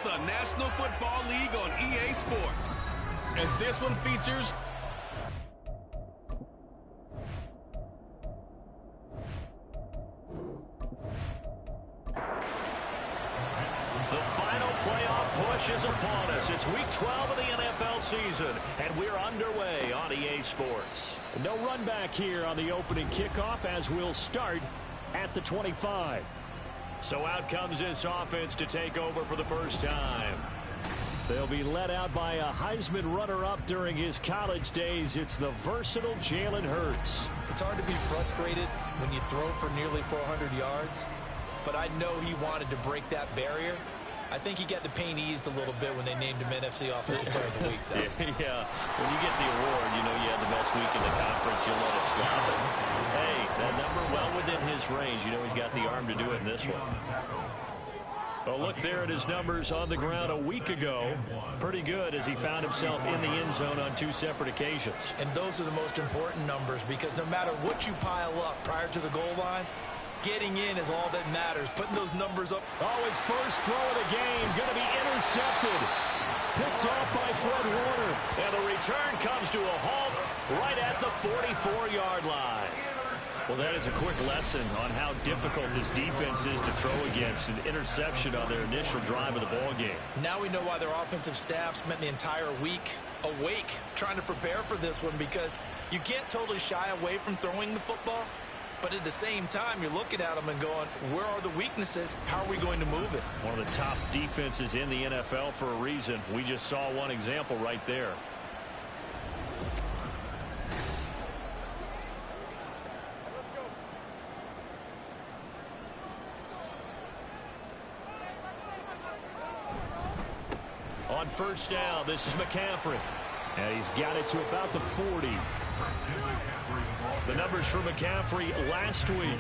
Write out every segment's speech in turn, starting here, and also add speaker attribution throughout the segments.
Speaker 1: the National Football League on EA Sports. And this one features
Speaker 2: the final playoff push is upon us. It's week 12 of the NFL season, and we're underway on EA Sports.
Speaker 3: No run back here on the opening kickoff as we'll start at the 25.
Speaker 2: So out comes this offense to take over for the first time.
Speaker 3: They'll be led out by a Heisman runner-up during his college days. It's the versatile Jalen Hurts.
Speaker 4: It's hard to be frustrated when you throw for nearly 400 yards, but I know he wanted to break that barrier. I think he got the pain eased a little bit when they named him NFC Offensive Player of the Week, though.
Speaker 2: Yeah, when you get the award, you know you had the best week in the conference, you'll let it slide. But, hey, that number well within his range. You know he's got the arm to do it in this one. Well, look there at his numbers on the ground a week ago. Pretty good as he found himself in the end zone on 2 separate occasions.
Speaker 4: And those are the most important numbers because no matter what you pile up prior to the goal line, getting in is all that matters. Putting those numbers up.
Speaker 3: Oh, his first throw of the game going to be intercepted. Picked off by Fred Warner.
Speaker 2: And the return comes to a halt right at the 44-yard line. Well, that is a quick lesson on how difficult this defense is to throw against. An interception on their initial drive of the ball game.
Speaker 4: Now we know why their offensive staff spent the entire week awake trying to prepare for this one, because you can't totally shy away from throwing the football. But at the same time, you're looking at them and going, where are the weaknesses? How are we going to move it?
Speaker 2: One of the top defenses in the NFL for a reason. We just saw one example right there. On first down, this is McCaffrey.
Speaker 3: And he's got it to about the 40.
Speaker 2: The numbers for McCaffrey last week: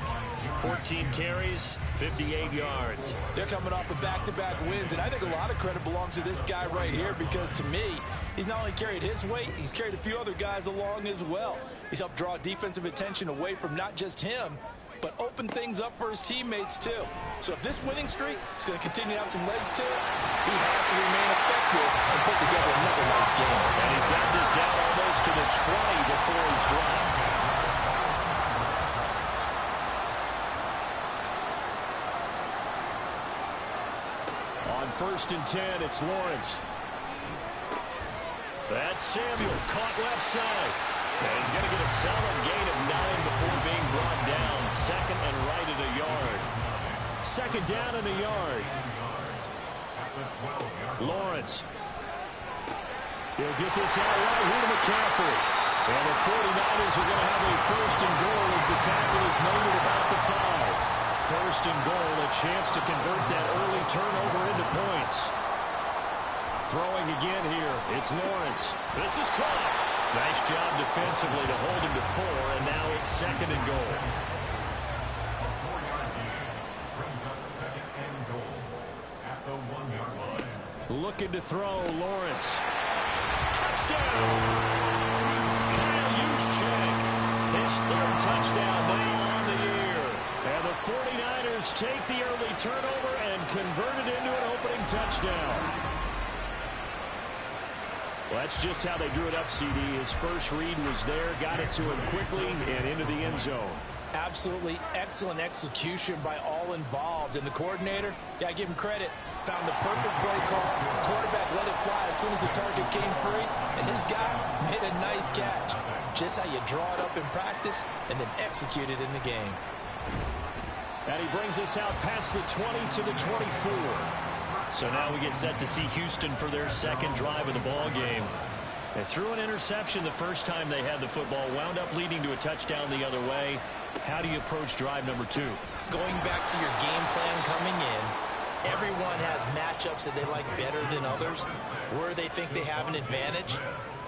Speaker 2: 14 carries, 58 yards.
Speaker 5: They're coming off of back-to-back wins, and I think a lot of credit belongs to this guy right here, because to me, he's not only carried his weight, he's carried a few other guys along as well. He's helped draw defensive attention away from not just him, but open things up for his teammates too. So if this winning streak is going to continue to have some legs to it, he has to remain effective and put together another nice game.
Speaker 2: And he's got this down almost to the 20 before he's dropped.
Speaker 3: On first and 10, it's Lawrence.
Speaker 2: That's Samuel, caught left side. And he's going to get a solid gain of 9 before being brought down. Second and right at a yard.
Speaker 3: Second down in the yard. Lawrence. He'll get this out right here to McCaffrey. And the 49ers are going to have a first and goal as the tackle is made at about the 5. First and goal, a chance to convert that early turnover into points. Throwing again here, it's Lawrence.
Speaker 2: This is caught. Nice job defensively to hold him to 4, and now it's second and goal.
Speaker 3: Looking to throw, Lawrence.
Speaker 2: Touchdown! Kyle Juszczyk, his 3rd touchdown now on the year.
Speaker 3: And the 49ers take the early turnover and convert it into an opening touchdown. Well, that's just how they drew it up, CD. His first read was there, got it to him quickly, and into the end zone.
Speaker 4: Absolutely excellent execution by all involved. And the coordinator, got to give him credit, found the perfect play call. Quarterback let it fly as soon as the target came free, and his guy made a nice catch. Just how you draw it up in practice and then execute it in the game.
Speaker 3: And he brings us out past the 20 to the 24.
Speaker 2: So now we get set to see Houston for their second drive of the ball game. They threw an interception the first time they had the football, wound up leading to a touchdown the other way. How do you approach drive number 2?
Speaker 4: Going back to your game plan coming in, everyone has matchups that they like better than others, where they think they have an advantage.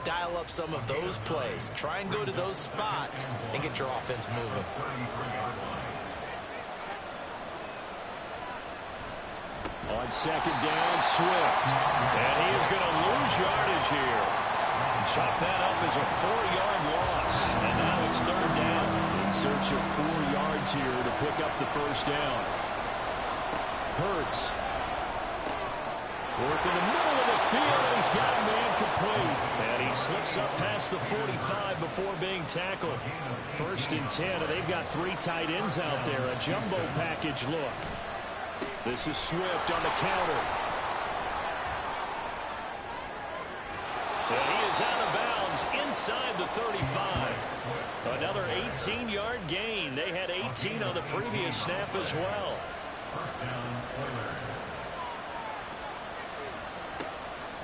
Speaker 4: Dial up some of those plays. Try and go to those spots and get your offense moving.
Speaker 3: On second down, Swift.
Speaker 2: And he is going to lose yardage here. Chop that up as a 4-yard loss. And now it's 3rd down.
Speaker 3: In search of 4 yards here to pick up the first down. Hurts. Work in the middle of the field, and he's got a man complete. And he slips up past the 45 before being tackled. 1st and 10, and they've got 3 tight ends out there. A jumbo package look. This is Swift on the counter. And he is out of bounds inside the 35. Another 18-yard gain. They had 18 on the previous snap as well.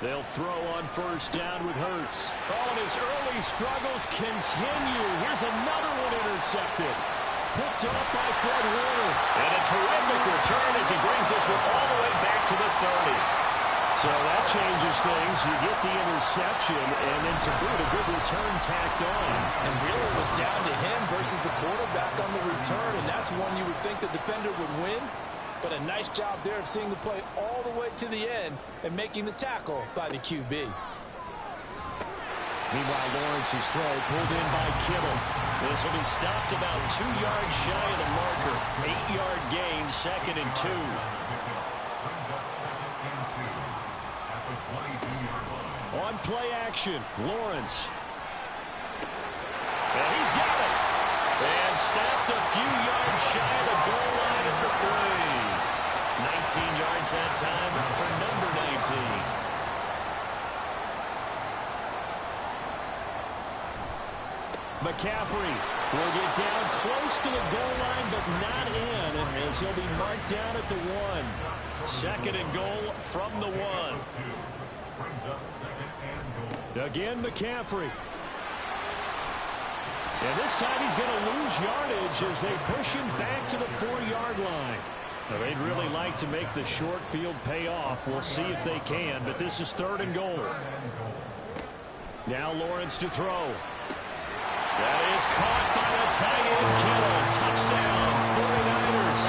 Speaker 3: They'll throw on 1st down with Hurts. Oh, and his early struggles continue. Here's another one intercepted. Picked off by Fred Warner.
Speaker 2: And a terrific return as he brings this one all the way back to the 30.
Speaker 3: So that changes things. You get the interception, and then to boot, a good return tacked on.
Speaker 5: And really it was down to him versus the quarterback on the return, and that's one you would think the defender would win. But a nice job there of seeing the play all the way to the end and making the tackle by the QB.
Speaker 3: Meanwhile, Lawrence's throw pulled in by Kittle.
Speaker 2: This will be stopped about 2 yards shy of the marker. 8-yard gain, 2nd and 2.
Speaker 3: On play action, Lawrence.
Speaker 2: And he's got it. And stopped a few yards shy of the goal line at the 3. 19 yards that time for number 19.
Speaker 3: McCaffrey will get down close to the goal line, but not in, as he'll be marked down at the 1.
Speaker 2: 2nd and goal from the 1.
Speaker 3: Again, McCaffrey. And this time he's going to lose yardage as they push him back to the 4-yard line. Now, they'd really like to make the short field pay off. We'll see if they can, but this is 3rd and goal. Now Lawrence to throw.
Speaker 2: That is caught by the tight end, Kittle. Touchdown, 49ers.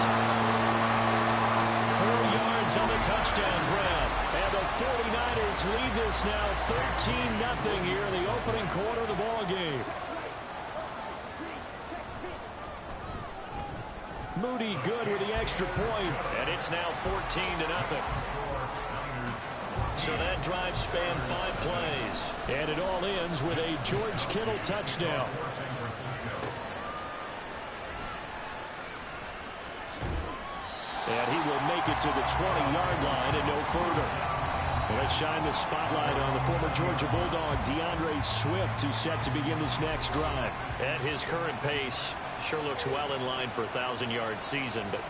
Speaker 2: 4 yards on the touchdown grab.
Speaker 3: And the 49ers lead this now 13-0 here in the opening quarter of the ball game. Moody good with the extra point.
Speaker 2: And it's now 14-0. So that drive spanned 5 plays.
Speaker 3: And it all ends with a George Kittle touchdown. And he will make it to the 20-yard line and no further. Well, let's shine the spotlight on the former Georgia Bulldog, DeAndre Swift, who's set to begin this next drive.
Speaker 2: At his current pace, sure looks well in line for a 1,000-yard season, but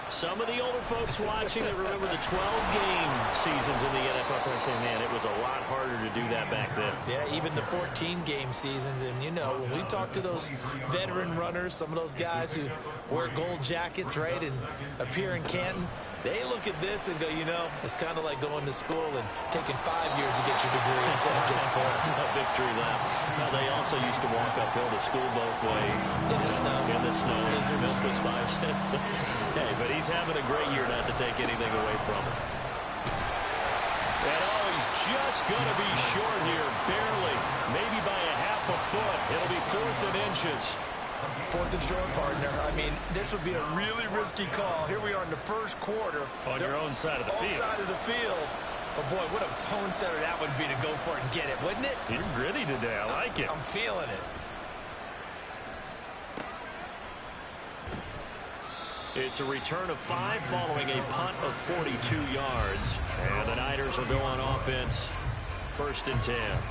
Speaker 2: some of the older folks watching that remember the 12-game seasons in the NFL can say, man, it was a lot harder to do that back then.
Speaker 5: Yeah, even the 14-game seasons. And, you know, when we talk to those veteran runners, some of those guys who wear gold jackets, right, and appear in Canton, they look at this and go, you know, it's kind of like going to school and taking 5 years to get your degree instead of just 4.
Speaker 2: A victory lap. Now, they also used to walk uphill to school both ways.
Speaker 5: In the snow.
Speaker 2: In the snow. Milk was 5 cents. Hey, but he's having a great year, not to take anything away from him. And oh, he's just going to be short here, barely. Maybe by a half a foot. It'll be 4th and inches.
Speaker 5: 4th and short, partner. I mean, this would be a really risky call. Here we are in the first quarter.
Speaker 2: On your own side of the field.
Speaker 5: Side of the field. But, boy, what a tone setter that would be to go for it and get it, wouldn't it?
Speaker 2: You're gritty today. I like it.
Speaker 5: I'm feeling it.
Speaker 2: It's a return of 5 following a punt of 42 yards. And the Niners will go on offense. 1st and 10.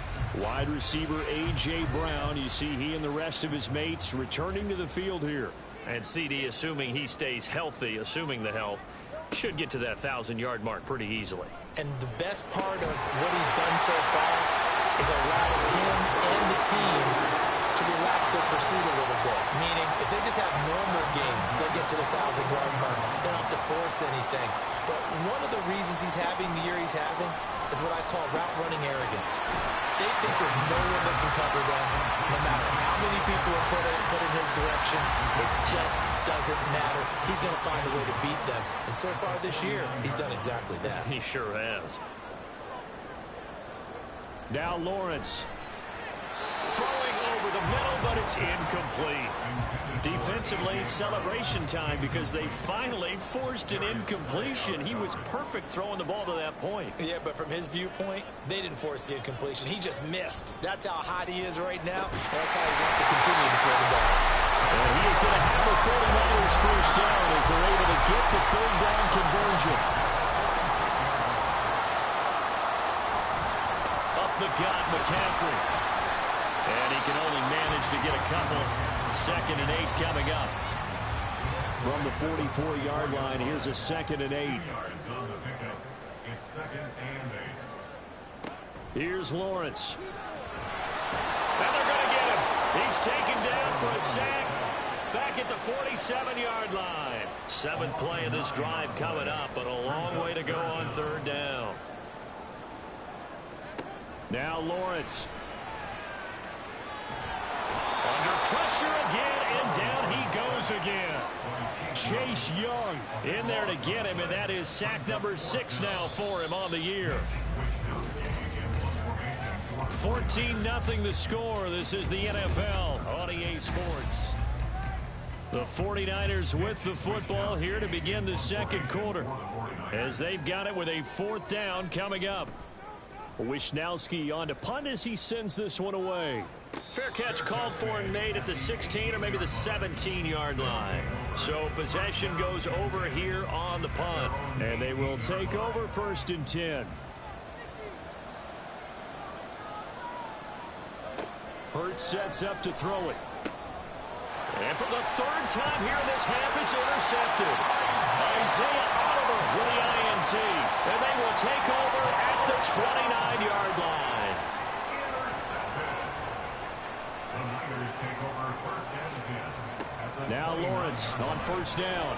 Speaker 3: Wide receiver A.J. Brown. You see he and the rest of his mates returning to the field here.
Speaker 2: And C.D., assuming he stays healthy, assuming the health, should get to that 1,000-yard mark pretty easily.
Speaker 5: And the best part of what he's done so far is allows him and the team to relax their pursuit a little bit. Meaning, if they just have normal games, they'll get to the 1,000-yard mark. They don't have to force anything. But one of the reasons he's having the year he's having is what I call route running arrogance. They think there's no one that can cover them, no matter how many people are put in his direction. It just doesn't matter. He's going to find a way to beat them. And so far this year, he's done exactly that.
Speaker 2: He sure has.
Speaker 3: Now Lawrence.
Speaker 2: Throwing over the middle, but it's incomplete. Defensively, celebration time because they finally forced an incompletion. He was perfect throwing the ball to that point.
Speaker 4: Yeah, but from his viewpoint, they didn't force the incompletion. He just missed. That's how hot he is right now, and that's how he wants to continue to throw the ball.
Speaker 3: And he is going to have the 49ers first down as they're able to get the third down conversion.
Speaker 2: Up the gut, McCaffrey. And he can only manage to get a couple. 2nd and 8 coming up.
Speaker 3: From the 44-yard line, here's a 2nd and 8. Here's Lawrence.
Speaker 2: And they're going to get him. He's taken down for a sack. Back at the 47-yard line. 7th play of this drive coming up, but a long way to go on 3rd down.
Speaker 3: Now Lawrence.
Speaker 2: Under pressure again, and down he goes again.
Speaker 3: Chase Young
Speaker 2: in there to get him, and that is sack number 6 now for him on the year. 14-0 the score. This is the NFL on EA Sports. The 49ers with the football here to begin the 2nd quarter as they've got it with a 4th down coming up.
Speaker 3: Wishnowski on to punt as he sends this one away.
Speaker 2: Fair catch called for and made at the 16 or maybe the 17-yard line. So possession goes over here on the punt.
Speaker 3: And they will take over 1st and 10. Hurts sets up to throw it.
Speaker 2: And for the 3rd time here in this half, it's intercepted. Isaiah Oliver with the INT. And they will take over at the 29-yard line.
Speaker 3: Now Lawrence on 1st down.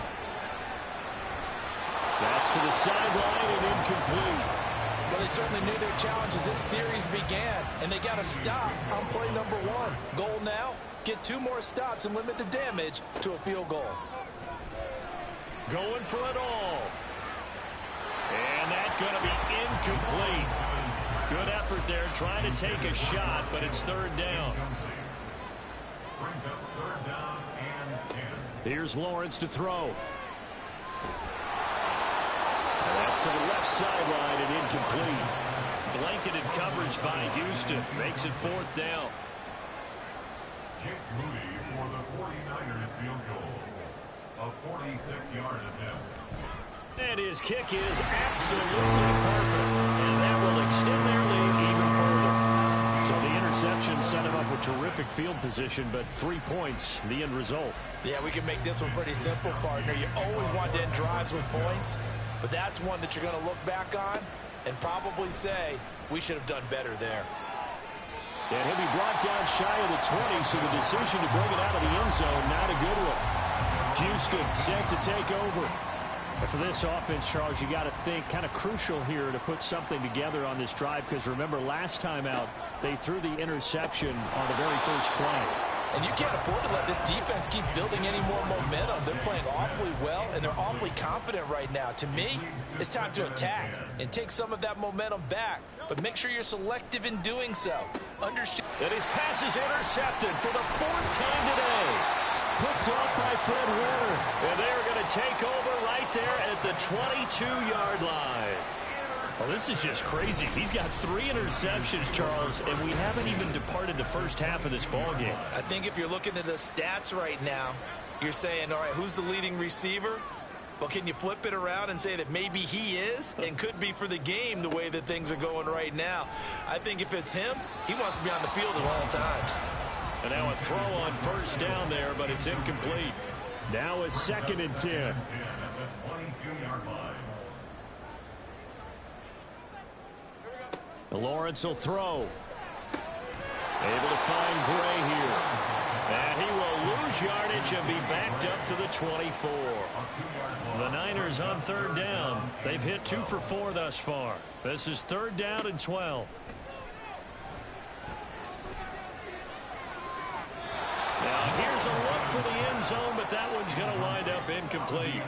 Speaker 3: That's to the sideline and incomplete.
Speaker 4: Well, they certainly knew their challenge as this series began, and they got to stop on play number 1. Goal now, get 2 more stops and limit the damage to a field goal.
Speaker 2: Going for it all. And that's going to be incomplete. Good effort there trying to take a shot, but it's 3rd down.
Speaker 3: Here's Lawrence to throw. And that's to the left sideline and incomplete.
Speaker 2: Blanketed coverage by Houston. Makes it 4th down.
Speaker 6: Jake Moody for the 49ers field goal. A 46-yard attempt.
Speaker 2: And his kick is absolutely perfect. And that will extend their lead even further.
Speaker 3: So the interception set him up with terrific field position, but 3 points, the end result.
Speaker 4: Yeah, we can make this one pretty simple, partner. You always want to end drives with points, but that's one that you're going to look back on and probably say, we should have done better there.
Speaker 3: And he'll be brought down shy of the 20, so the decision to bring it out of the end zone, not a good one. Houston set to take over.
Speaker 2: And for this offense, Charles, you got to think kind of crucial here to put something together on this drive, because remember last time out they threw the interception on the very first play.
Speaker 4: And you can't afford to let this defense keep building any more momentum. They're playing awfully well, and they're awfully confident right now. To me, it's time to attack and take some of that momentum back. But make sure you're selective in doing so. Understand.
Speaker 2: And his pass is intercepted for the 4th time today. Picked off by Fred Warner. And they are going to take over right there at the 22-yard line. Well, this is just crazy. He's got 3 interceptions, Charles, and we haven't even departed the first half of this ballgame.
Speaker 4: I think if you're looking at the stats right now, you're saying, all right, who's the leading receiver? Well, can you flip it around and say that maybe he is and could be for the game the way that things are going right now? I think if it's him, he wants to be on the field at all times.
Speaker 2: And now a throw on 1st down there, but it's incomplete.
Speaker 3: Now a 2nd and 10. Lawrence will throw. Able to find Gray here.
Speaker 2: And he will lose yardage and be backed up to the 24. The Niners on 3rd down. They've hit 2 for 4 thus far. This is 3rd down and 12. Now here's a look for the end zone, but that one's going to wind up incomplete.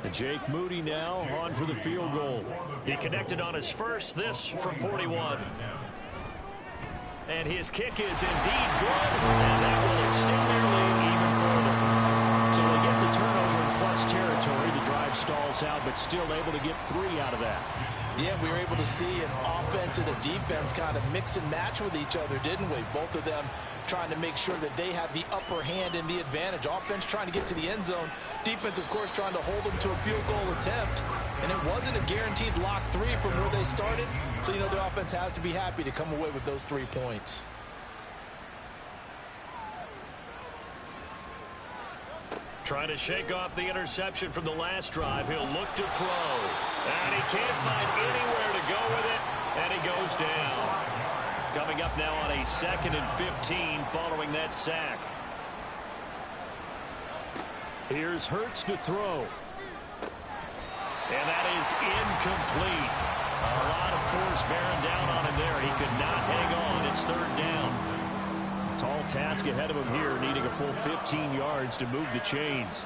Speaker 3: And Jake Moody now on for the field goal.
Speaker 2: He connected on his first, this from 41. And his kick is indeed good, and that will extend their lead even further. So they get the turnover in plus territory. The drive stalls out, but still able to get 3 out of that.
Speaker 5: Yeah, we were able to see an offense and a defense kind of mix and match with each other, didn't we? Both of them trying to make sure that they have the upper hand and the advantage. Offense trying to get to the end zone. Defense, of course, trying to hold them to a field goal attempt. And it wasn't a guaranteed lock 3 from where they started. So, you know, the offense has to be happy to come away with those 3 points.
Speaker 2: Trying to shake off the interception from the last drive. He'll look to throw. And he can't find anywhere to go with it. And he goes down. Coming up now on a 2nd and 15 following that sack.
Speaker 3: Here's Hurts to throw.
Speaker 2: And that is incomplete. A lot of force bearing down on him there. He could not hang on. It's 3rd down. Tall task ahead of him here, needing a full 15 yards to move the chains.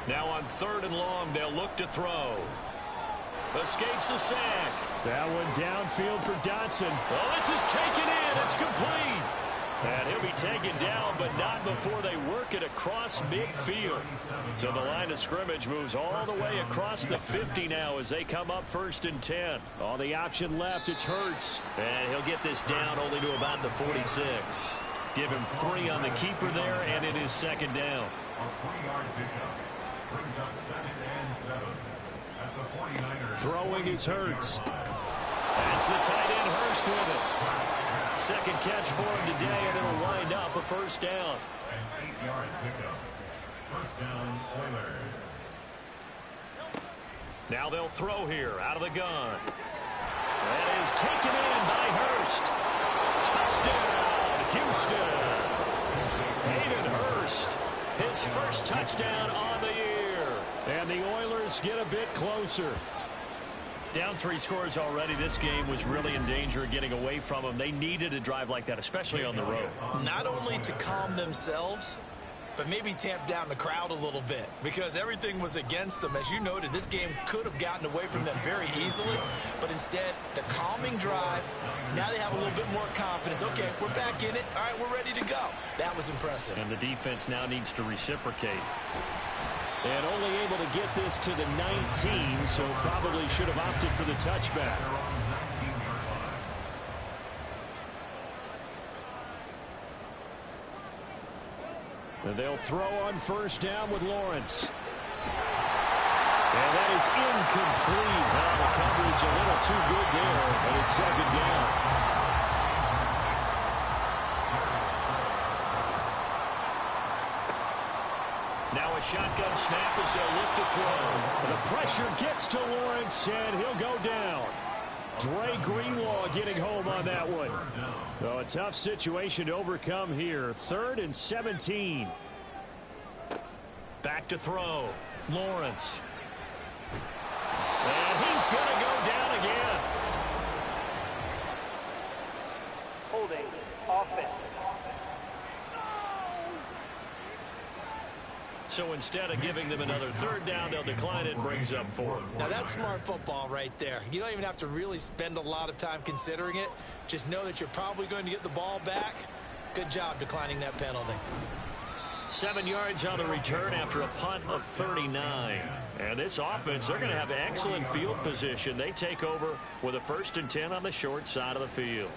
Speaker 2: Now on 3rd and long, they'll look to throw. Escapes the sack.
Speaker 3: That one downfield for Dotson.
Speaker 2: Well, this is taken in. It's complete. And he'll be taken down, but not before they work it across midfield. So the line of scrimmage moves all the way across the 50 now as they come up 1st and 10.
Speaker 3: All the option left, it's Hurts.
Speaker 2: And he'll get this down only to about the 46. Give him 3 on the keeper there, and it is 2nd down.
Speaker 6: A 3-yard pickup brings up 2nd and 7 at the 49ers.
Speaker 3: Throwing is Hurts.
Speaker 2: That's the tight end Hurst with it. 2nd catch for him today, and it'll wind up a 1st down.
Speaker 6: An 8-yard pickup. 1st down, Oilers.
Speaker 2: Now they'll throw here out of the gun. That is taken in by Hurst. Touchdown, Houston. Hayden Hurst, his 1st touchdown on the year.
Speaker 3: And the Oilers get a bit closer.
Speaker 2: Down 3 scores already. This game was really in danger of getting away from them. They needed a drive like that, especially on the road.
Speaker 4: Not only to calm themselves, but maybe tamp down the crowd a little bit because everything was against them. As you noted, this game could have gotten away from them very easily, but instead, the calming drive, now they have a little bit more confidence. Okay, we're back in it. All right, we're ready to go. That was impressive.
Speaker 2: And the defense now needs to reciprocate.
Speaker 3: And only able to get this to the 19, so probably should have opted for the touchback. And they'll throw on 1st down with Lawrence. And that is incomplete. Well, the coverage a little too good there, and it's 2nd down.
Speaker 2: Now a shotgun snap as they'll look to throw.
Speaker 3: The pressure gets to Lawrence, and he'll go down. Dre Greenlaw getting home on that one. So a tough situation to overcome here. 3rd and 17.
Speaker 2: Back to throw. Lawrence. And he's going to go down again.
Speaker 7: Holding offense.
Speaker 2: So instead of giving them another 3rd down, they'll decline it and brings up 4.
Speaker 4: Now, that's smart football right there. You don't even have to really spend a lot of time considering it. Just know that you're probably going to get the ball back. Good job declining that penalty.
Speaker 2: 7 yards on the return after a punt of 39. And this offense, they're going to have excellent field position. They take over with a 1st and 10 on the short side of the field.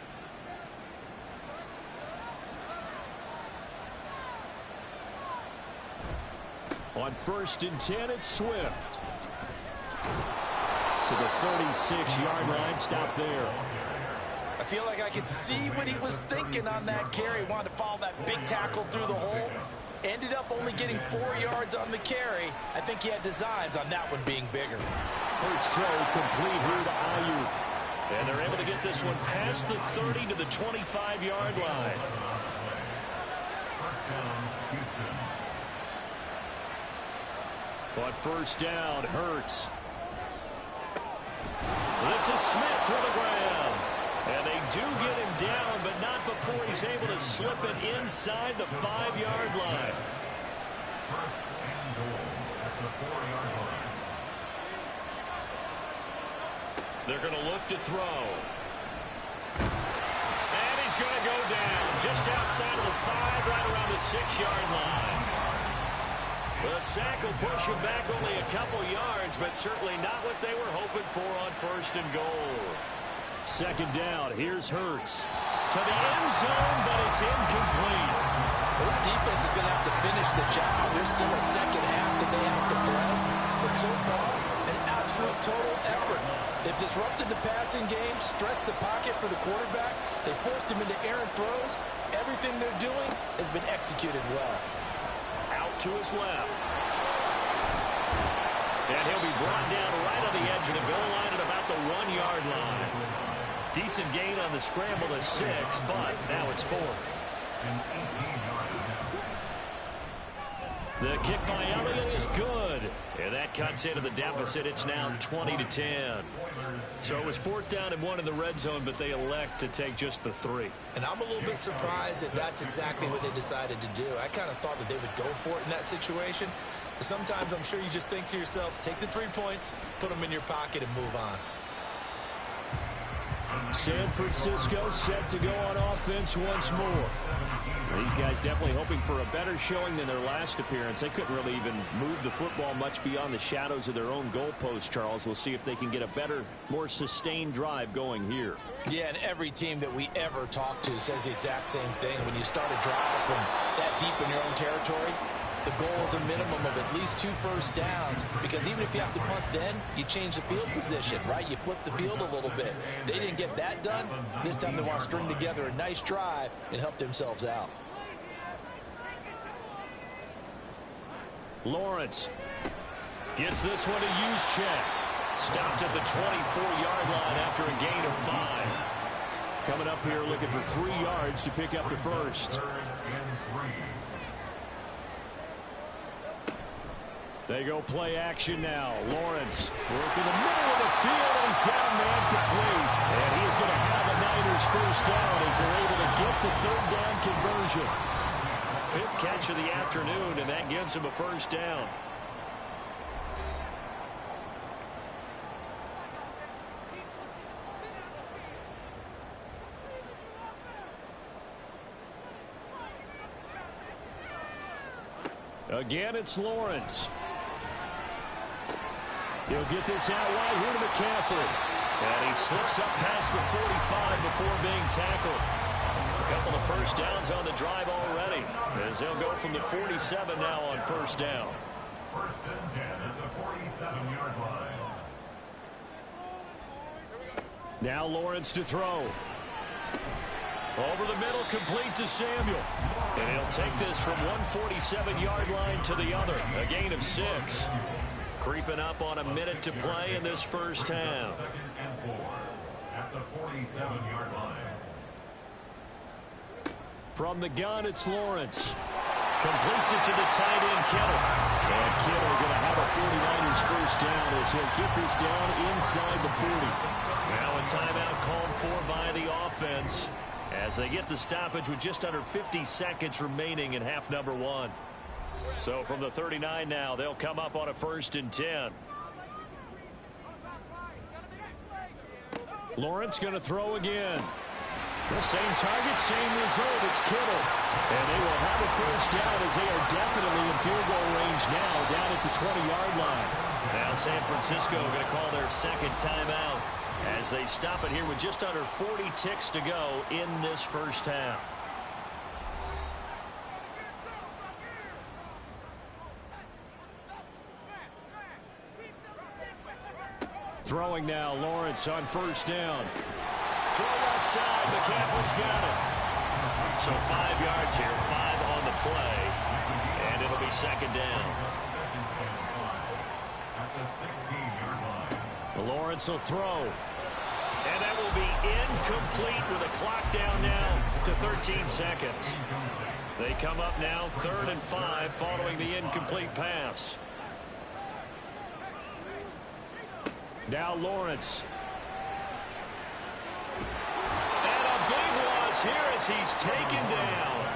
Speaker 3: On 1st and 10, it's Swift. To the 36-yard line, stop there.
Speaker 5: I feel like I could see what he was thinking on that carry. Wanted to follow that big tackle through the hole. Ended up only getting 4 yards on the carry. I think he had designs on that one being bigger.
Speaker 3: Hurts throw complete here to Ayuk.
Speaker 2: And they're able to get this one past the 30 to the 25-yard line.
Speaker 6: 1st down, Houston.
Speaker 3: On 1st down, Hurts.
Speaker 2: This is Smith to the ground. And they do get him down, but not before he's able to slip it inside the 5-yard line.
Speaker 6: 1st and goal at the 4-yard line.
Speaker 2: They're going to look to throw. And he's going to go down just outside of the 5, right around the 6-yard line. The sack will push him back only a couple yards, but certainly not what they were hoping for on 1st and goal.
Speaker 3: 2nd down. Here's Hurts.
Speaker 2: To the end zone, but it's incomplete.
Speaker 5: This defense is going to have to finish the job. There's still a second half that they have to play. But so far, an absolute total effort. They've disrupted the passing game, stressed the pocket for the quarterback. They forced him into errant throws. Everything they're doing has been executed well.
Speaker 2: Out to his left. And he'll be brought down right on the edge of the goal line at about the 1-yard line. Decent gain on the scramble to 6, but now it's 4th. The kick by Elliott is good. And that cuts into the deficit. It's now 20-10. So it was 4th down and 1 in the red zone, but they elect to take just the 3.
Speaker 4: And I'm a little bit surprised that that's exactly what they decided to do. I kind of thought that they would go for it in that situation. But sometimes I'm sure you just think to yourself, take the 3 points, put them in your pocket, and move on.
Speaker 3: San Francisco set to go on offense once more. These guys definitely hoping for a better showing than their last appearance. They couldn't really even move the football much beyond the shadows of their own goalpost, Charles. We'll see if they can get a better, more sustained drive going here.
Speaker 4: Yeah, and every team that we ever talk to says the exact same thing. When you start a drive from that deep in your own territory, the goal is a minimum of at least 2 first downs, because even if you have to punt then, you change the field position, right? You flip the field a little bit. They didn't get that done. This time they want to string together a nice drive and help themselves out.
Speaker 2: Lawrence gets this one to Juszczyk. Stopped at the 24-yard line after a gain of 5.
Speaker 3: Coming up here looking for 3 yards to pick up the first. They go play action now. Lawrence working the middle of the field, and he's got a man complete. And he is going to have a Niners first down as they're able to get the 3rd down conversion.
Speaker 2: 5th catch of the afternoon, and that gives him a first down.
Speaker 3: Again, it's Lawrence. He'll get this out wide here to McCaffrey.
Speaker 2: And he slips up past the 45 before being tackled. A couple of first downs on the drive already, as they'll go from the 47 now on first down.
Speaker 6: 1st and 10 at the 47-yard line.
Speaker 3: Now Lawrence to throw.
Speaker 2: Over the middle, complete to Samuel. And he'll take this from 147-yard line to the other. A gain of 6. Creeping up on a minute to play in this first half.
Speaker 6: 2nd and 4 at the 47-yard line.
Speaker 3: From the gun, it's Lawrence.
Speaker 2: Completes it to the tight end, Kittle.
Speaker 3: And Kittle going to have a 49ers first down as he'll get this down inside the 40.
Speaker 2: Now a timeout called for by the offense as they get the stoppage with just under 50 seconds remaining in half number 1. So from the 39 now, they'll come up on a 1st and 10.
Speaker 3: Lawrence going to throw again. The same target, same result. It's Kittle. And they will have a first down as they are definitely in field goal range now down at the 20-yard line.
Speaker 2: Now San Francisco going to call their 2nd timeout as they stop it here with just under 40 ticks to go in this first half.
Speaker 3: Throwing now, Lawrence on first down.
Speaker 2: Throw left side, McCaffrey's got it. So 5 yards here, 5 on the play, and it'll be 2nd down.
Speaker 6: At the 16-yard line.
Speaker 3: Lawrence will throw.
Speaker 2: And that will be incomplete with a clock down now to 13 seconds. They come up now 3rd and 5 following the incomplete pass.
Speaker 3: Now Lawrence.
Speaker 2: And a big loss here as he's taken down.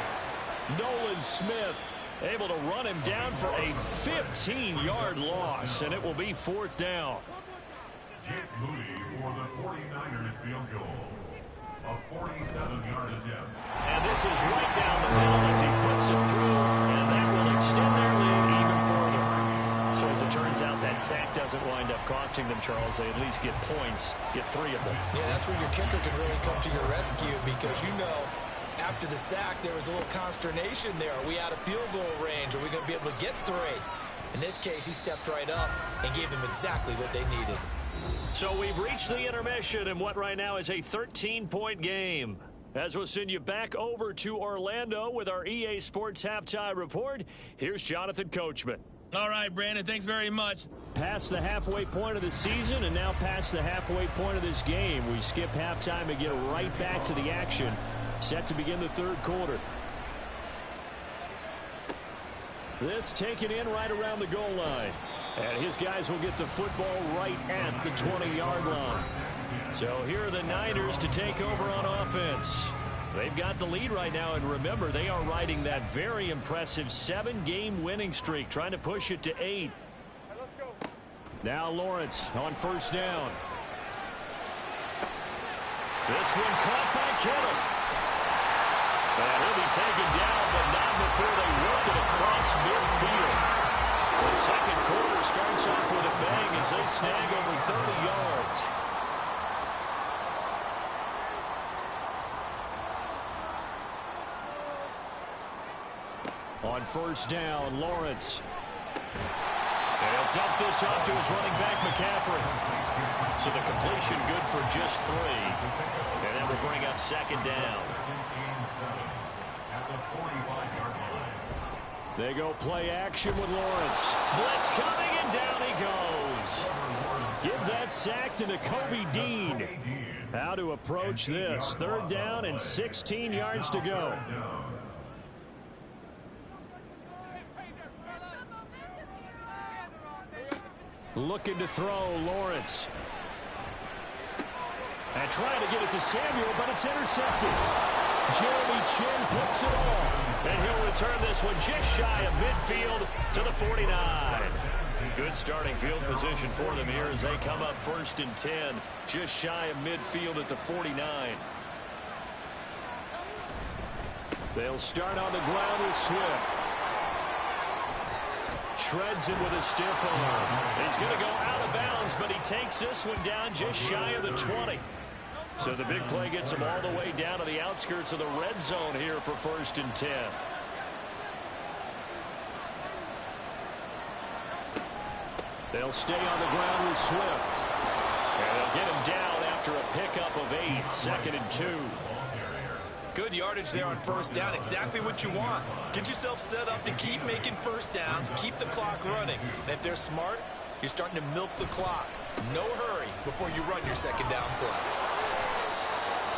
Speaker 3: Nolan Smith able to run him down for a 15-yard loss, and it will be 4th down.
Speaker 6: Jake Moody for the 49ers field goal. A 47-yard attempt.
Speaker 2: And this is right down the middle as he puts it through, and that will extend their lead even further. So as it turns out, that sack doesn't wind up costing them, Charles. They at least get points, get 3 of them.
Speaker 4: Yeah, that's where your kicker can really come to your rescue because, after the sack, there was a little consternation there. Are we out of field goal range? Are we going to be able to get 3? In this case, he stepped right up and gave them exactly what they needed.
Speaker 2: So we've reached the intermission in what right now is a 13-point game. As we'll send you back over to Orlando with our EA Sports Halftime Report, here's Jonathan Coachman.
Speaker 1: All right, Brandon, thanks very much.
Speaker 2: Past the halfway point of the season and now past the halfway point of this game. We skip halftime and get right back to the action. Set to begin the third quarter. This taken in right around the goal line. And his guys will get the football right at the 20-yard line. So here are the Niners to take over on offense. They've got the lead right now, and remember, they are riding that very impressive 7-game winning streak, trying to push it to 8. Now Lawrence on first down. This one caught by Kittle. And he'll be taken down, but not before they work it across midfield. The second quarter starts off with a bang as they snag over 30 yards. On first down, Lawrence. And he'll dump this off to his running back, McCaffrey. So the completion good for just 3. And that will bring up second down. They go play action with Lawrence. Blitz coming, and down he goes. Give that sack to Nakobe Dean. How to approach this. Third down and 16 yards to go. Looking to throw, Lawrence. And trying to get it to Samuel, but it's intercepted. Jeremy Chinn picks it off. And he'll return this one just shy of midfield to the 49. Good starting field position for them here as they come up first and 10. Just shy of midfield at the 49. They'll start on the ground with Swift. Shreds it with a stiff arm. He's going to go out of bounds, but he takes this one down just shy of the 20. So the big play gets him all the way down to the outskirts of the red zone here for first and 10. They'll stay on the ground with Swift. And they'll get him down after a pickup of 8, 2nd and 2.
Speaker 5: Good yardage there on first down. Exactly what you want. Get yourself set up to keep making first downs. Keep the clock running. And if they're smart, you're starting to milk the clock. No hurry before you run your second down play.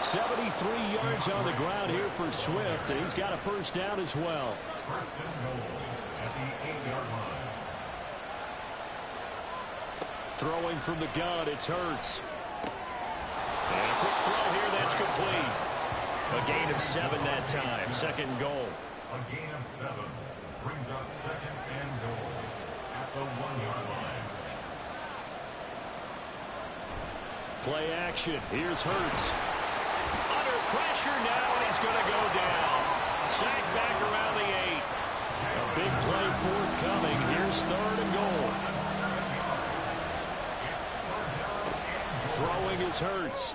Speaker 2: 73 yards on the ground here for Swift. And he's got a first down as well.
Speaker 6: First and goal at the 8-yard line.
Speaker 2: Throwing from the gun, it's Hurts. And a quick throw here, that's complete. A gain of 7 that time. 2nd goal.
Speaker 6: A gain of 7 brings up 2nd and goal at the 1-yard line.
Speaker 2: Play action. Here's Hurts. Under pressure now, and he's going to go down. Sacked back around the 8. A big play forthcoming. Here's 3rd and goal. Throwing is Hurts.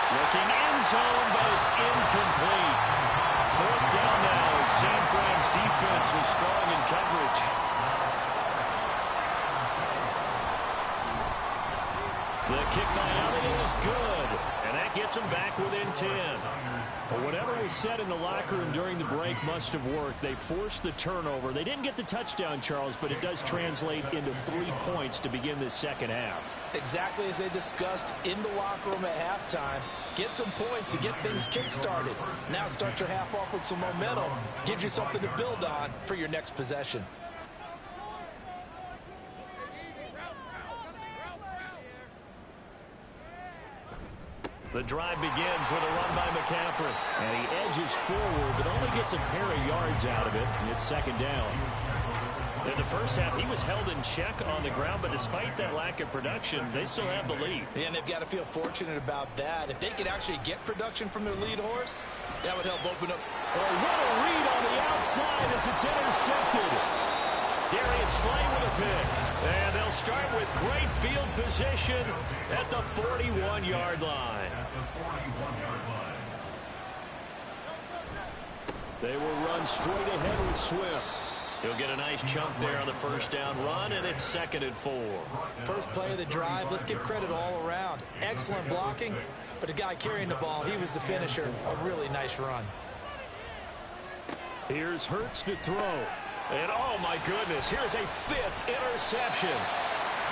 Speaker 2: Looking end zone, but it's incomplete. 4th down now as San Fran's defense was strong in coverage. The kick by Elliott is good, and that gets him back within 10. But whatever was said in the locker room during the break must have worked. They forced the turnover. They didn't get the touchdown, Charles, but it does translate into 3 points to begin this second half.
Speaker 4: Exactly as they discussed in the locker room at halftime. Get some points to get things kick-started. Now start your half off with some momentum. Gives you something to build on for your next possession.
Speaker 2: The drive begins with a run by McCaffrey. And he edges forward, but only gets a pair of yards out of it. And it's 2nd down. In the first half, he was held in check on the ground, but despite that lack of production, they still have the lead.
Speaker 5: And they've got to feel fortunate about that. If they could actually get production from their lead horse, that would help open up.
Speaker 3: Oh, what a read on the outside as it's intercepted.
Speaker 2: Darius Slay with a pick. And they'll start with great field position at the 41-yard line.
Speaker 3: They will run straight ahead with Swift.
Speaker 2: He'll get a nice chunk there on the first down run, and it's 2nd and 4.
Speaker 5: First play of the drive, let's give credit all around. Excellent blocking, but the guy carrying the ball, he was the finisher. A really nice run.
Speaker 3: Here's Hurts to throw.
Speaker 2: And oh my goodness, here's a 5th interception.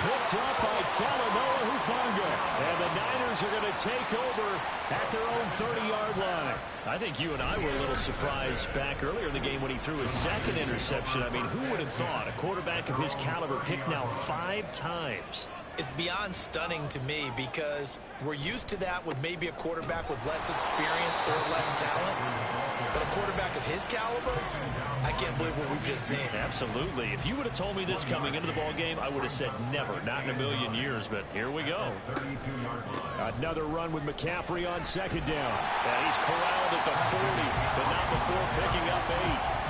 Speaker 3: Picked up by Talanoa Hufanga. And the Niners are going to take over at their own 30-yard line.
Speaker 2: I think you and I were a little surprised back earlier in the game when he threw his 2nd interception. I mean, who would have thought a quarterback of his caliber picked now 5 times?
Speaker 5: It's beyond stunning to me because we're used to that with maybe a quarterback with less experience or less talent. But a quarterback of his caliber, I can't believe what we've just seen.
Speaker 2: Absolutely. If you would have told me this coming into the ball game, I would have said never, not in a million years, but here we go.
Speaker 3: Another run with McCaffrey on 2nd down.
Speaker 2: Yeah, he's corralled at the 40, but not before picking up 8.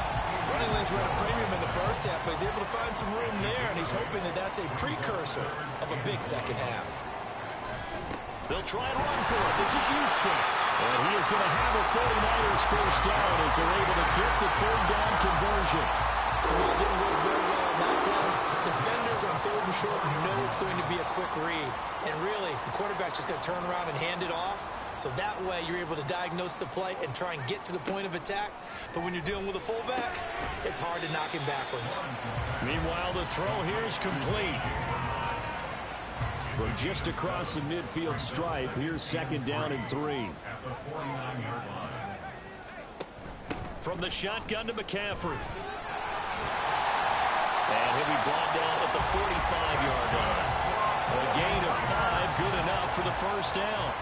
Speaker 5: Running lanes were at a premium in the first half, but he's able to find some room there, and he's hoping that that's a precursor of a big second half.
Speaker 2: They'll try and run for it. This is Juszczyk.
Speaker 3: And he is going to have a 49ers first down as they're able to get the 3rd down conversion.
Speaker 5: It didn't work very well on that play. Defenders on 3rd and short know it's going to be a quick read. And really, the quarterback's just going to turn around and hand it off. So that way, you're able to diagnose the play and try and get to the point of attack. But when you're dealing with a fullback, it's hard to knock him backwards.
Speaker 2: Meanwhile, the throw here is complete.
Speaker 3: From just across the midfield stripe, here's 2nd down and 3.
Speaker 2: From the shotgun to McCaffrey. And he'll be brought down at the 45-yard line. A gain of 5, good enough for the first down.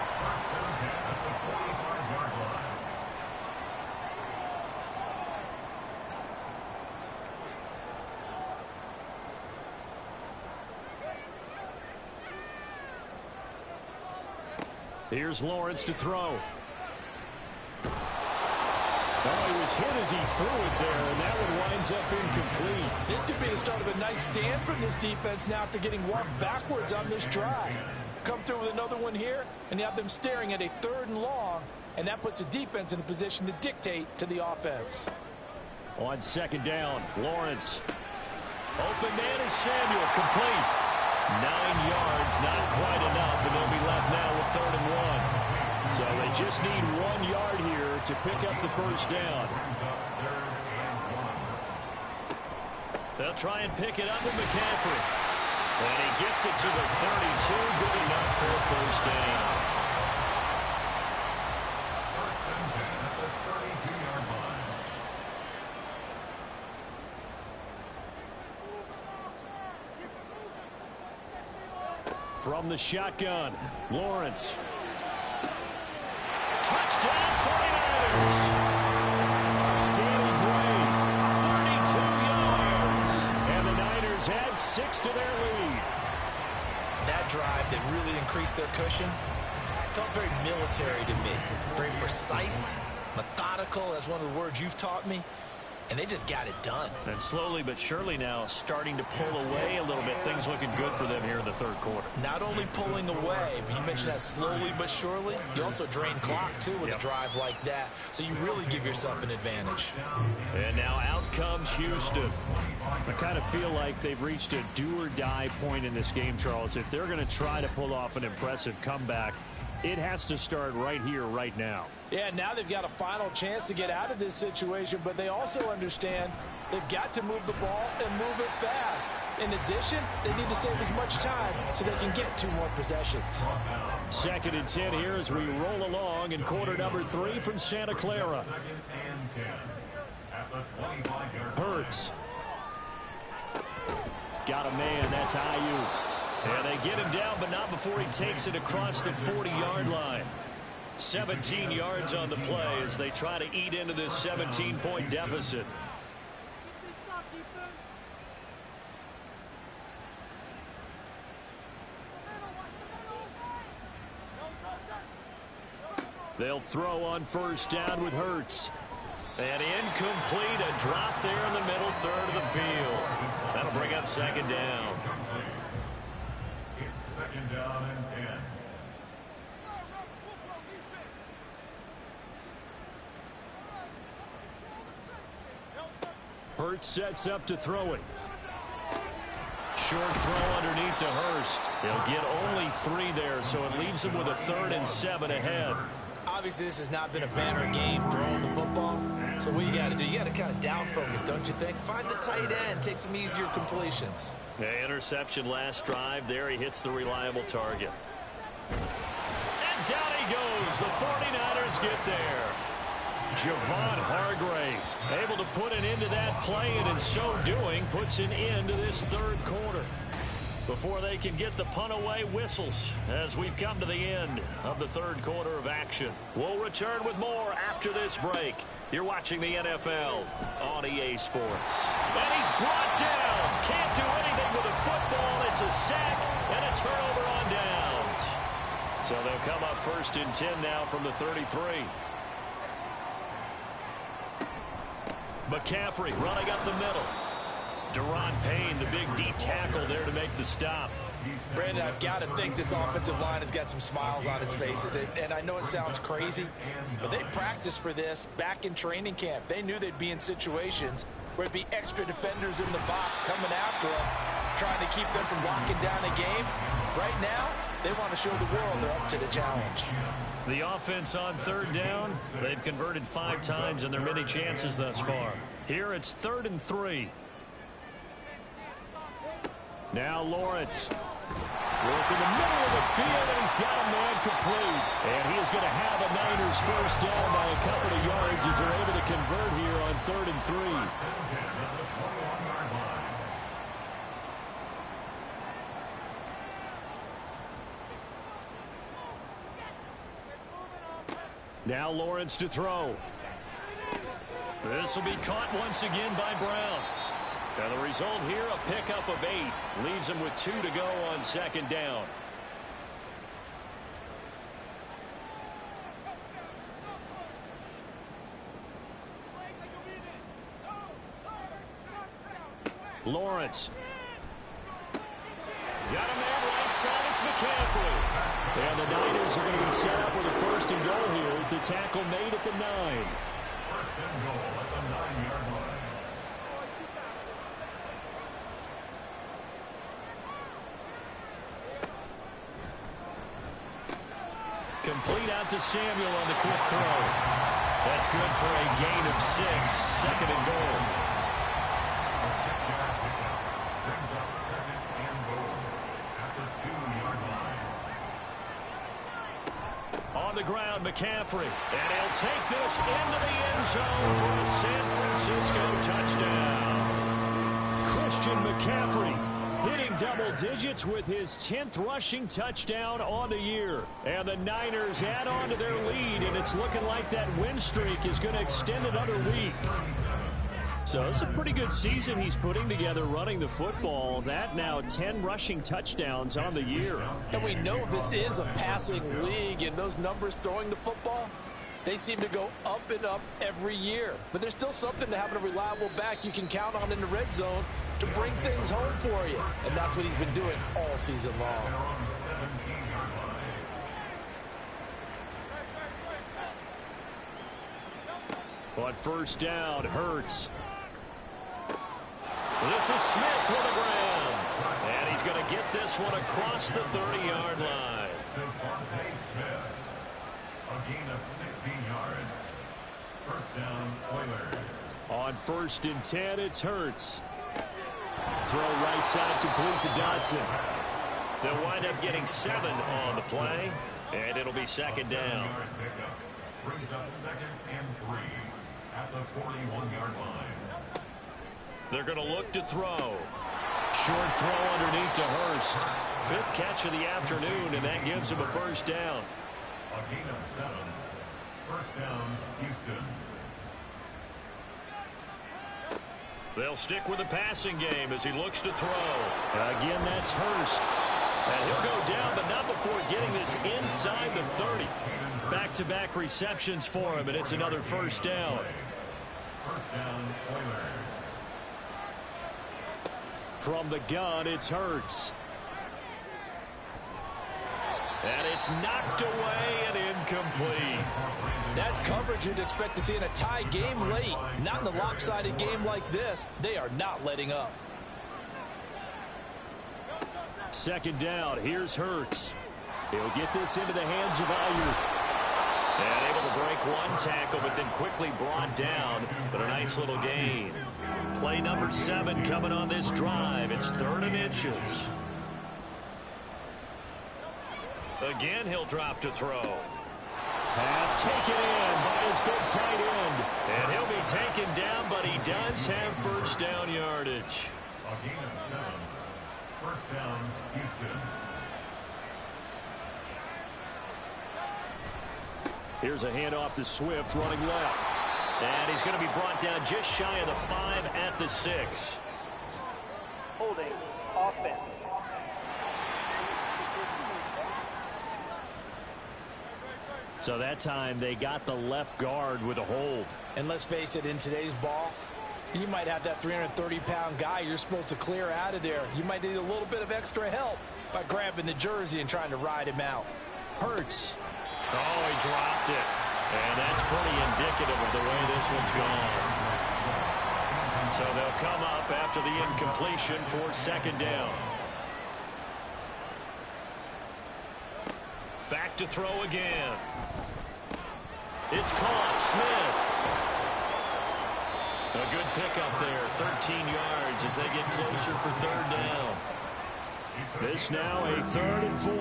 Speaker 3: Here's Lawrence to throw. Oh, he was hit as he threw it there, and that one winds up incomplete.
Speaker 5: This could be the start of a nice stand from this defense now after getting walked backwards on this drive. Come through with another one here, and you have them staring at a 3rd and long, and that puts the defense in a position to dictate to the offense.
Speaker 3: On 2nd down, Lawrence.
Speaker 2: Open man is Samuel, complete. 9 yards, not quite enough, and they'll be left now with 3rd and 1.
Speaker 3: So they just need 1 yard here to pick up the first down.
Speaker 2: They'll try and pick it up with McCaffrey. And he gets it to the 32, good enough for a first down.
Speaker 3: From the shotgun, Lawrence.
Speaker 2: Touchdown, 49ers!
Speaker 3: Danny Gray, 32 yards. And the Niners add 6 to their lead.
Speaker 5: That drive that really increased their cushion felt very military to me. Very precise, methodical, that's one of the words you've taught me. And they just got it done.
Speaker 2: And slowly but surely now starting to pull away a little bit. Things looking good for them here in the 3rd quarter.
Speaker 5: Not only pulling away, but you mentioned that slowly but surely. You also drain clock, too, with a drive like that. So you really give yourself an advantage.
Speaker 2: And now out comes Houston.
Speaker 3: I kind of feel like they've reached a do-or-die point in this game, Charles. If they're going to try to pull off an impressive comeback, it has to start right here, right now.
Speaker 5: Yeah, now they've got a final chance to get out of this situation, but they also understand they've got to move the ball and move it fast. In addition, they need to save as much time so they can get 2 more possessions.
Speaker 3: 2nd and 10 here as we roll along in quarter number 3 from Santa Clara. Hurts. Got a man, that's Ayuk.
Speaker 2: And they get him down, but not before he takes it across the 40-yard line. 17 yards on the play as they try to eat into this 17-point deficit.
Speaker 3: They'll throw on first down with Hurts.
Speaker 2: And incomplete, a drop there in the middle third of the field. That'll bring up second down.
Speaker 6: It's second down and 10.
Speaker 3: Hurts sets up to throw it.
Speaker 2: Short throw underneath to Hurst. He'll get only 3 there, so it leaves him with a 3rd and 7 ahead.
Speaker 5: Obviously, this has not been a banner game throwing the football. So what you got to do, you got to kind of down focus, don't you think? Find the tight end, take some easier completions.
Speaker 2: Yeah, interception last drive. There he hits the reliable target. And down he goes. The 49ers get there. Javon Hargrave able to put an end to that play, and in so doing puts an end to this third quarter. Before they can get the punt away, whistles as we've come to the end of the third quarter of action. We'll return with more after this break. You're watching the NFL on EA Sports. And he's brought down. Can't do anything with a football. It's a sack and a turnover on downs. So they'll come up 1st and 10 now from the 33. McCaffrey running up the middle. Deron Payne, the big deep tackle there to make the stop.
Speaker 5: Brandon, I've got to think this offensive line has got some smiles on its faces. And I know it sounds crazy, but they practiced for this back in training camp. They knew they'd be in situations where there'd be extra defenders in the box coming after them, trying to keep them from locking down a game. Right now, they want to show the world they're up to the challenge.
Speaker 2: The offense on 3rd down, they've converted 5 times in their many chances thus far. Here it's 3rd and 3.
Speaker 3: Now Lawrence. Work in the middle of the field, and he's got a man complete. And he is going to have a Niners first down by a couple of yards as they're able to convert here on 3rd and 3. Now Lawrence to throw.
Speaker 2: This will be caught once again by Brown. And the result here, a pickup of 8. Leaves him with 2 to go on 2nd down.
Speaker 3: Lawrence.
Speaker 2: Got a man right side, it's McCaffrey.
Speaker 3: And the Niners are going to be set up with a 1st and goal here as the tackle made at the 9.
Speaker 6: 1st and goal at the 9-yard line.
Speaker 2: Complete out to Samuel on the quick throw. That's good for a gain of 6. 2nd and goal.
Speaker 6: A 6-yard pickup brings up 2nd and goal at the 2-yard line.
Speaker 2: On the ground, McCaffrey. And he'll take this into the end zone for a San Francisco touchdown.
Speaker 3: Christian McCaffrey hitting double digits with his 10th rushing touchdown on the year. And the Niners add on to their lead, and it's looking like that win streak is going to extend another week. So it's a pretty good season he's putting together running the football. That now 10 rushing touchdowns on the year.
Speaker 5: And we know this is a passing league, and those numbers throwing the football, they seem to go up and up every year. But there's still something to having a reliable back you can count on in the red zone to bring things home for you. And that's what he's been doing all season long.
Speaker 6: They're on the 17-yard line.
Speaker 3: On first down, Hurts.
Speaker 2: This is Smith to the ground. And he's going to get this one across the 30-yard line.
Speaker 6: Devontae Smith. A gain of 16 yards. 1st down, Oilers.
Speaker 3: On 1st and 10, it's Hurts. Throw right side complete to Dodson.
Speaker 2: They'll wind up getting 7 on the play, and it'll be 2nd down.
Speaker 6: 7-yard pickup brings up 2nd and 3 at the 41-yard line.
Speaker 2: They're going to look to throw. Short throw underneath to Hurst. 5th catch of the afternoon, and that gives him a 1st down.
Speaker 6: A gain of 7. 1st down, Houston.
Speaker 2: They'll stick with the passing game as he looks to throw.
Speaker 3: Again, that's Hurst.
Speaker 2: And he'll go down, but not before getting this inside the 30. Back-to-back receptions for him, and it's another first down.
Speaker 6: First down, Oilers.
Speaker 3: From the gun, it's Hurts.
Speaker 2: And it's knocked away and incomplete.
Speaker 5: That's coverage you'd expect to see in a tie game late. Not in a lopsided game like this. They are not letting up.
Speaker 3: Second down, here's Hurts. He'll get this into the hands of Ayuk.
Speaker 2: And able to break one tackle, but then quickly brought down. But a nice little gain. Play number 7 coming on this drive. It's 3rd and inches. Again, he'll drop to throw.
Speaker 3: Pass taken in by his big tight end.
Speaker 2: And he'll be taken down, but he does have first down yardage.
Speaker 6: A gain of 7. First down, Houston.
Speaker 3: Here's a handoff to Swift running left.
Speaker 2: And he's going to be brought down just shy of the 5 at the 6.
Speaker 7: Holding offense.
Speaker 3: So that time they got the left guard with a hold.
Speaker 5: And let's face it, in today's ball, you might have that 330-pound guy you're supposed to clear out of there. You might need a little bit of extra help by grabbing the jersey and trying to ride him out.
Speaker 3: Hurts.
Speaker 2: Oh, he dropped it. And that's pretty indicative of the way this one's gone. So they'll come up after the incompletion for second down. Back to throw again. It's caught. Smith. A good pickup there. 13 yards as they get closer for third down.
Speaker 3: This now a 3rd and 4.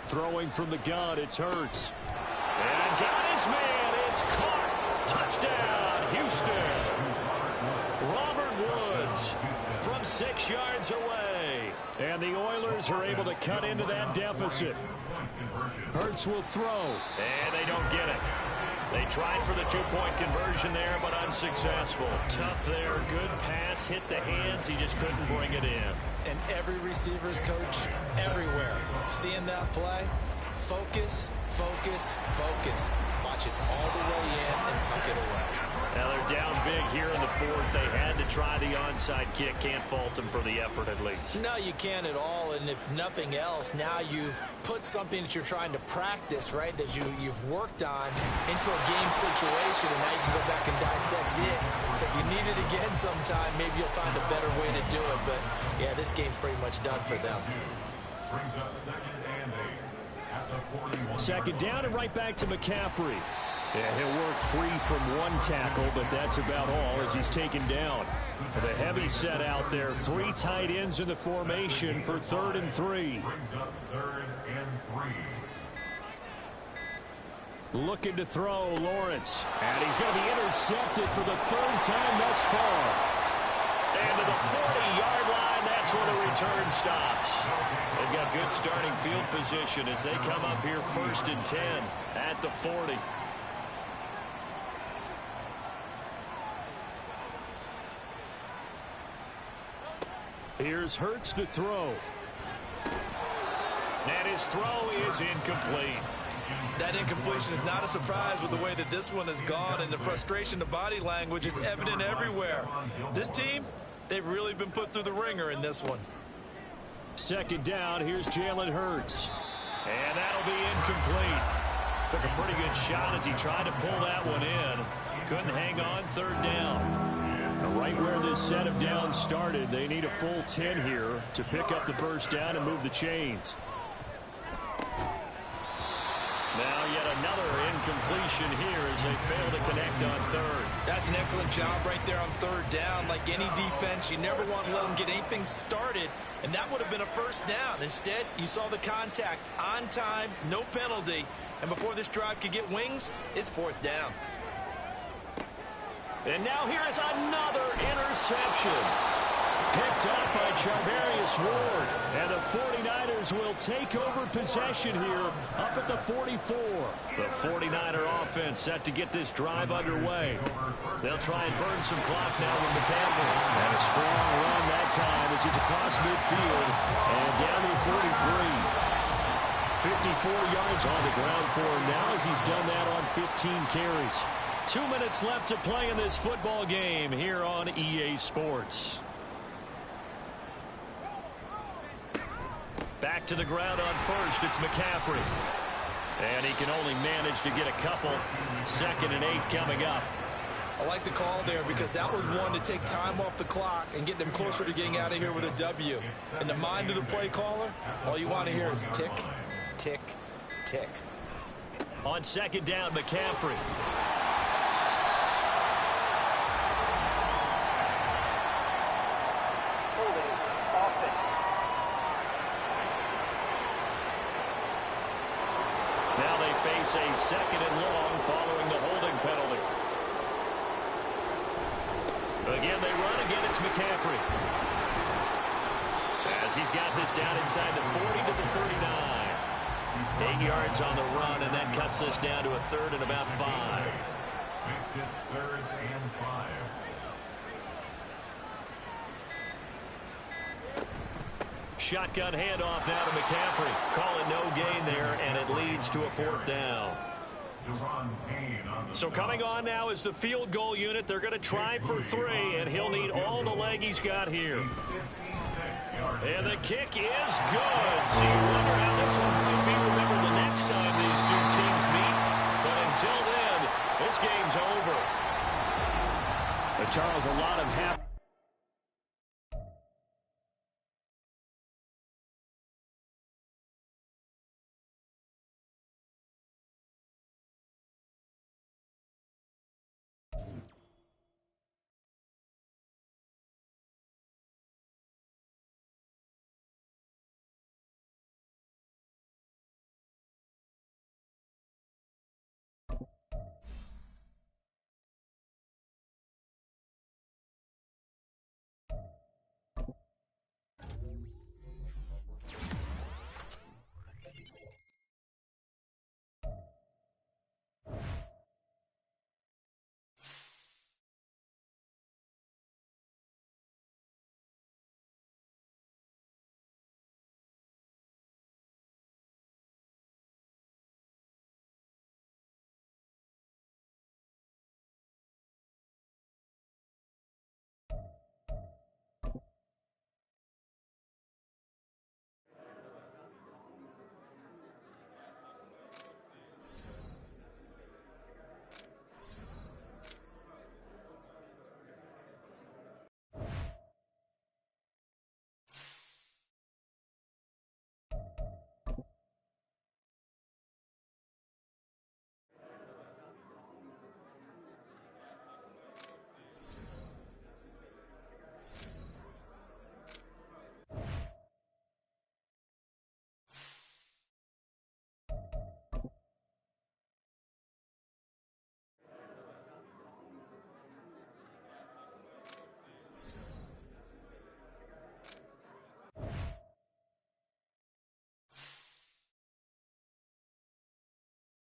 Speaker 3: Throwing from the gun, it's Hurts.
Speaker 2: And got his man. It's caught. Touchdown, Houston. Robert Woods from 6 yards away.
Speaker 3: And the Oilers are able to cut into that deficit. Hurts will throw.
Speaker 2: And they don't get it. They tried for the 2-point conversion there, but unsuccessful. Tough there. Good pass. Hit the hands. He just couldn't bring it in.
Speaker 5: And every receiver's coach everywhere. Seeing that play, focus, focus, focus. Watch it all the way in and tuck it away.
Speaker 2: Now they're down big here in the 4th. They had to try the onside kick. Can't fault them for the effort at least.
Speaker 5: No, you can't at all. And if nothing else, now you've put something that you're trying to practice, right, that you've worked on into a game situation, and now you can go back and dissect it. So if you need it again sometime, maybe you'll find a better way to do it. But, yeah, this game's pretty much done for them.
Speaker 6: Brings up 2nd and 8 at the 41.
Speaker 3: Second down and right back to McCaffrey. Yeah, he'll work free from one tackle, but that's about all as he's taken down. The heavy set out there. 3 tight ends in the formation for 3rd and 3.
Speaker 6: Brings up 3rd and 3.
Speaker 3: Looking to throw, Lawrence. And he's going to be intercepted for the 3rd time thus far.
Speaker 2: And to the 40-yard line, that's where the return stops. They've got good starting field position as they come up here 1st and 10 at the 40.
Speaker 3: Here's Hurts to throw.
Speaker 2: And his throw is incomplete.
Speaker 5: That incompletion is not a surprise with the way that this one has gone, and the frustration, the body language is evident everywhere. This team, they've really been put through the ringer in this one.
Speaker 3: Second down, here's Jalen Hurts.
Speaker 2: And that'll be incomplete. Took a pretty good shot as he tried to pull that one in. Couldn't hang on, 3rd down.
Speaker 3: Right where this set of downs started, they need a full 10 here to pick up the first down and move the chains.
Speaker 2: Now yet another incompletion here as they fail to connect on 3rd.
Speaker 5: That's an excellent job right there on 3rd down. Like any defense, you never want to let them get anything started, and that would have been a first down. Instead, you saw the contact on time, no penalty, and before this drive could get wings, it's 4th down.
Speaker 2: And now here is another interception.
Speaker 3: Picked up by Charvarius Ward. And the 49ers will take over possession here up at the 44.
Speaker 2: The 49er offense set to get this drive underway. They'll try and burn some clock now with McCaffrey.
Speaker 3: And a strong run that time as he's across midfield and down to the 43. 54 yards on the ground for him now as he's done that on 15 carries.
Speaker 2: 2 minutes left to play in this football game here on EA Sports. Back to the ground on first. It's McCaffrey. And he can only manage to get a couple. 2nd and 8 coming up.
Speaker 5: I like the call there because that was one to take time off the clock and get them closer to getting out of here with a W. In the mind of the play caller, all you want to hear is tick, tick, tick.
Speaker 2: On 2nd down, McCaffrey.
Speaker 7: Holding offense.
Speaker 2: Now they face a 2nd and long following the holding penalty. Again, they run. Again, it's McCaffrey. As he's got this down inside the 40 to the 39. 8 yards on the run, and that cuts this down to a 3rd and about 5.
Speaker 6: Makes it 3rd and 5.
Speaker 2: Shotgun handoff now to McCaffrey. Call it no gain there, and it leads to a 4th down. So coming on now is the field goal unit. They're going to try for 3, and he'll need all the leg he's got here. And the kick is good. So you wonder how this one might be remembered the next time these two teams meet. But until then, this game's over.
Speaker 3: But Charles, a lot of